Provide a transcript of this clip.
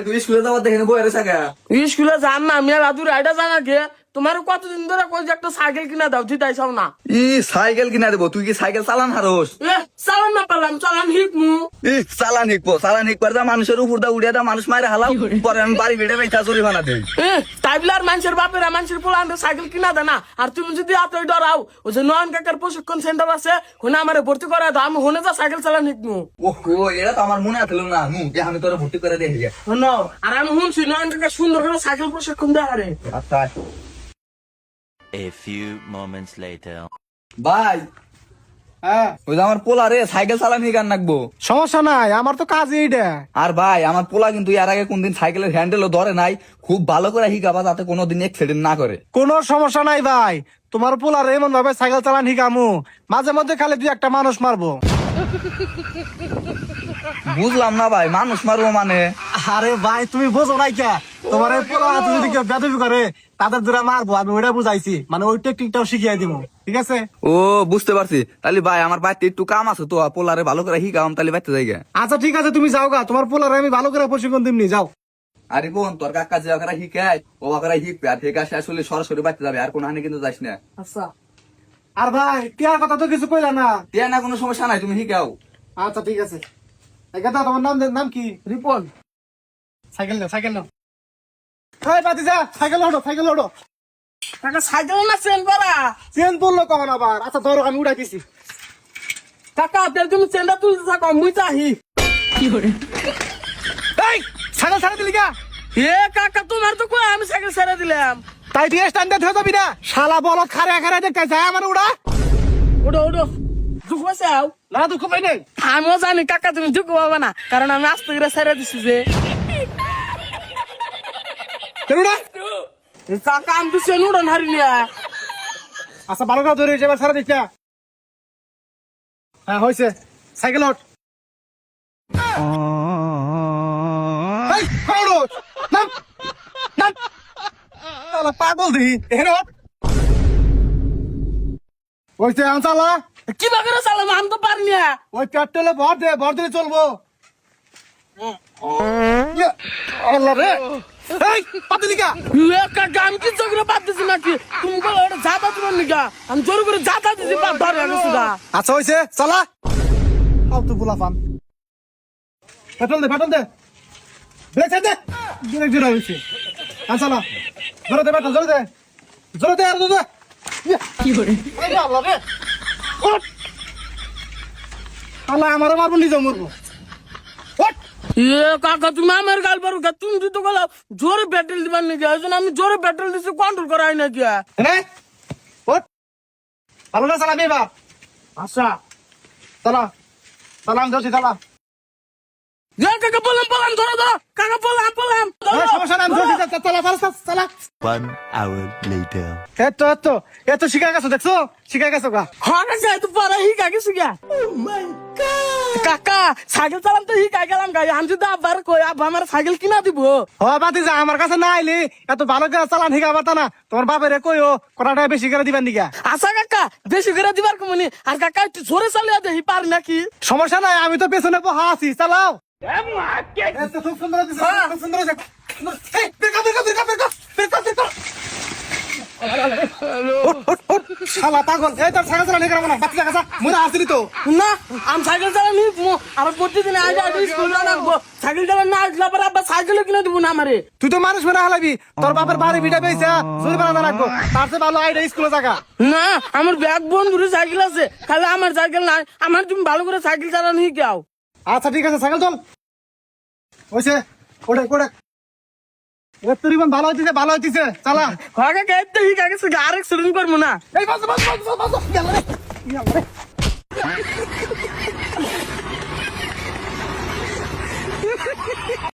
তুই স্কুলে যাওয়ার দেখে বই রে সাকা স্কুলে যান না আমি রাজুর আইডা জানা গে তোমার কতদিন ধরে কই যে একটা সাইকেল কিনা দাও তুই তাইছাও না সাইকেল কিনা দেবো তুই কি সাইকেল চালান হারোস চালান না পারলাম চালান শিখমু চালান হিকবো মানুষের উপর দা উড়িয়া দা মানুষ মারে হালাও পরে আমি বাড়ি বেড়ে বেচা চুরি বানা দেই তাই বলে আর মানুষের বাপেরা মানুষের পোলা আনতে সাইকেল কিনা দেয় না আর তুমি যদি এতই ডরাও ওই যে নয়ন কাকার প্রশিক্ষণ সেন্টার আছে ওখানে আমার ভর্তি করা দাও আমি হোনে যা সাইকেল চালান শিখমু ওহো এটা তো আমার মনে আছিল না আমি তোরা ভর্তি করে দেখি আর আমি শুনছি নয়ন কাকা সুন্দর করে সাইকেল প্রশিক্ষণ দেয় আরে আচ্ছা A few moments later. ভাই হ্যাঁ ওই যে আমার পোলা রে সাইকেল চালান হিকার নাকবো সমস্যা নাই, আমার তো কাজই এটা। আর ভাই আমার পোলা কিন্তু এর আগে কোনদিন সাইকেলের হ্যান্ডেলও ধরে নাই, খুব ভালো করে হিকাবা যাতে কোনোদিন অ্যাক্সিডেন্ট না করে। কোনো সমস্যা নাই ভাই, তোমার পোলার এমন ভাবে সাইকেল চালান শিখামু মাঝে মধ্যে খালি দুই একটা মানুষ মারবো। বুঝলাম না ভাই, মানুষ মারবো মানে? আরে ভাই তুমি বোঝো নাই কে, তোমার এই পোলা যদি কেউ বেদবি করে তাদের দূরে মারবো, আমি ওইটা বুঝাইছি, মানে ওই টেকনিকটাও শিখিয়ে দিব, ঠিক আছে? ও বুঝতে পারছি। তাহলে ভাই আমার বাড়িতে একটু কাম আছে তো, পোলারে ভালো করে হিকাম, তাহলে বাড়িতে যাই গে। আচ্ছা ঠিক আছে, তুমি যাও গা, তোমার পোলারে আমি ভালো করে প্রশিক্ষণ দিমনি, যাও। আরে বোন, তোর কাকা যে ওখানে হিকায় ও ওখানে হিকবে, আর হিকা শেষ হলে সরাসরি বাড়িতে যাবে, আর কোনো হানি কিন্তু যাস না। আচ্ছা আর ভাই টিয়ার কথা তো কিছু কইলা না? টিয়া না, কোনো সমস্যা নাই, তুমি হিকাও। আচ্ছা ঠিক আছে। এগাদা তোমার নাম কি? রিপন সাইকেল নাও, সাইকেল নাও। এই বাতিজা, সাইকেল ওঠো, সাইকেল ওঠো। কাকা সাইকেল না চেন পারা চেন পড়লো কখন আবার? আচ্ছা ধরো, আমি উড়াই দিছি। কাকা তেল তুমি চেনটা তুলতে থাকো মুই চাহি কি করে এই সাইকেল ছাড়া দিলি গা? এ কাকা তোমার তো কই আমি সাইকেল ছেড়ে দিলাম। তাই দিয়ে স্ট্যান্ডার্ড হয়ে যাবি না, শালা বলত খারে খারে দেখতে যায় আমার উড়া। ওডো ওডো দুঃখ আছে আও না দুঃখ পাই নাই। আমিও জানি কাকা তুমি দুঃখ পাবে না, কারণ আমি আস্তে করে ছেড়ে দিছি যে। উড়া। কাকা আমি তো চেন উড়ন হারিলিয়া। আচ্ছা ভালো করে ধরে এবার ছাড়া দিচ্ছা। হ্যাঁ হয়েছে, সাইকেল ওঠ। এই, কখন ওঠ? নাম, নাম। শালা পাগল দিহি, এখানে ওঠ। হয়েছে, আনসালা। কি বাগরে চালাম আমি তো পারি না। ওই পেট্রোলে ভর দে, ভর দিলে চলবো। ইয়া, আল্লাহ রে। এই, পাতিলিকা। এ কাকা আমি কি চোখরে বাদ দিছি নাকি? তুমি বলো ওটা যাতা তোমার নিকা আমি জোর করে যাতা দিছি বাদ ধরে গেছি গা। আচ্ছা হয়েছে, চালা। ফালতু পোলা পান। পেট্রোল দে, পেট্রোল দে। ব্রেক দে। ব্রেক জোরে হয়েছে। আনসালা। জোরে দে পেট্রোল, জোরে দে। জোরে দে, আর জোরে দে। ইয়া, কি করে এই রে আল্লাহ রে। ওঠ। আল্লাহ আমারও মারবো, নিজেও মরবো। ওঠ। এ কাকা তুমি আমার গাল পারো কা? তুমি তো গেল জোরে পেট্রোল দিবার নাকি? এই জন্য আমি জোরে পেট্রোল দিছি, কন্ট্রোল করাই নাকি? হ্যাঁ ওঠ। ভালো না চালাবি এবার? আচ্ছা চালা, চালা, আমি ধরছি, চালা। এ কাকা বললাম বললাম ধরো ধরো কাকা বললাম বললাম এই সমস্যা নাই, আমি ধরছি, চালা, চালা, চালা। 1 hour later. এত শিখা গেছো, দেখছো? শিখা গেছো গা। হঠাৎ যাই তো পরে হিকা গেছি গা। কাকা সাইকেল চালাম তো হিকা গেলাম গাই, আমি যদি আবার কই আব্বা আমার সাইকেল কিনা দিব। ও বাতি যা, আমার কাছে না আইলি এত ভালো করে চালান শিখা পাতা না, তোমার বাপের কইও কটাটা বেশি করে দিবেন দিকা। আচ্ছা কাকা বেশি করে দিবার কমনি, আর কাকা একটু জোরে চালিয়ে দেখি পারি নাকি? সমস্যা নাই, আমি তো পেছনে বহা আছি, চালাও। এত খুব সুন্দর হয়েছে, খুব সুন্দর হয়েছে। এই, বেরকা, বেরকা, বেরকা, বেরকা, বেরকা, বেরকা। ওঠ, ওঠ, ওঠ, শালা পাগল। এই তোর সাইকেল চালান শিখা না, বাচ্চা কাছা মুরা আসলি তো। না আমি সাইকেল চালানি আর প্রতিদিন আজ আজ স্কুল রাখবো, সাইকেল চালান না আসলে আবার আব্বা সাইকেল কিনে দিব না আমারে। তুই তো মানুষ মেরে হালাবি, তোর বাপের বাড়ি ভিটা পেয়েছে, জোরে বানা রাখবো, তার চেয়ে ভালো আইডা স্কুলে থাকা। না আমার ব্যাগ বন্ধুরে সাইকেল আছে, খালি আমার সাইকেল নাই। আমার তুমি ভালো করে সাইকেল চালানো শিখাও। আচ্ছা ঠিক আছে, সাইকেল চল। হয়েছে, ওঠে, ওঠে। এবার তোর ইমান ভালো হইতেছে, ভালো হইতেছে, চালা। কাকা কেটে শিখা গেছে, আর এক্সিডেন্ট করবো না। এই বাস, বাস, বাস, বাস, বাস, গেল রে, গেল রে।